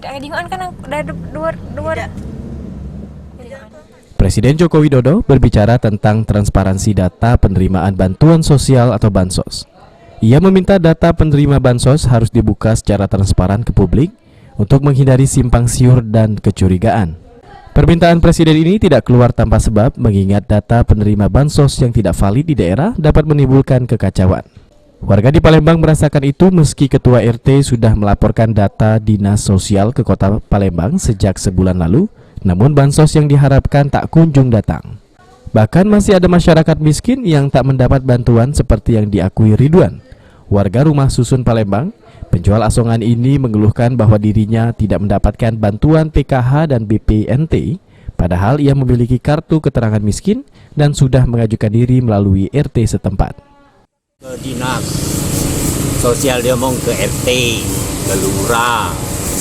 kan udah dua. Presiden Joko Widodo berbicara tentang transparansi data penerimaan bantuan sosial atau bansos. Ia meminta data penerima bansos harus dibuka secara transparan ke publik untuk menghindari simpang siur dan kecurigaan. Permintaan Presiden ini tidak keluar tanpa sebab mengingat data penerima bansos yang tidak valid di daerah dapat menimbulkan kekacauan. Warga di Palembang merasakan itu meski Ketua RT sudah melaporkan data Dinas Sosial ke Kota Palembang sejak sebulan lalu, namun bansos yang diharapkan tak kunjung datang. Bahkan masih ada masyarakat miskin yang tak mendapat bantuan seperti yang diakui Ridwan. Warga rumah susun Palembang, penjual asongan ini mengeluhkan bahwa dirinya tidak mendapatkan bantuan PKH dan BPNT, padahal ia memiliki kartu keterangan miskin dan sudah mengajukan diri melalui RT setempat. Ke dinas sosial dia mau ke RT, ke lurah,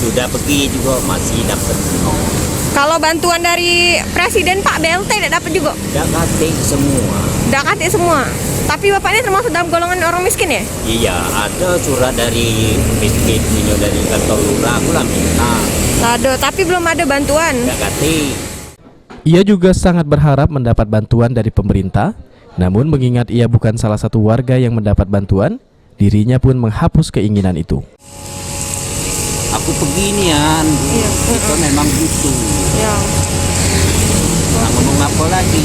sudah pergi juga masih dapat nol. Kalau bantuan dari Presiden Pak BLT tidak dapat juga? Tidak kasih semua. Tidak kasih semua. Tapi Bapak ini termasuk dalam golongan orang miskin ya? Iya, ada surat dari miskin ini dari kantor lurah, aku lah minta. Ada, tapi belum ada bantuan. Tidak kasih. Ia juga sangat berharap mendapat bantuan dari pemerintah, namun mengingat ia bukan salah satu warga yang mendapat bantuan, dirinya pun menghapus keinginan itu. Aku beginian, itu memang butuh. Ya. Nah, ngomong apa lagi?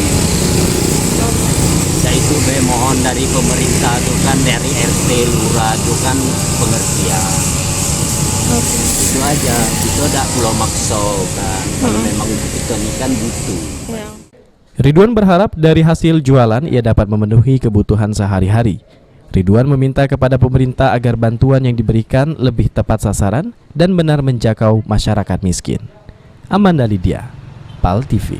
Saya itu mohon dari pemerintah itu kan dari RT lurah itu kan pengertian. Itu aja, itu tidak perlu makso kan. Kalau memang kita ini kan butuh. Ya. Ridwan berharap dari hasil jualan ia dapat memenuhi kebutuhan sehari-hari. Ridwan meminta kepada pemerintah agar bantuan yang diberikan lebih tepat sasaran dan benar menjangkau masyarakat miskin. Amanda Lydia, PAL TV.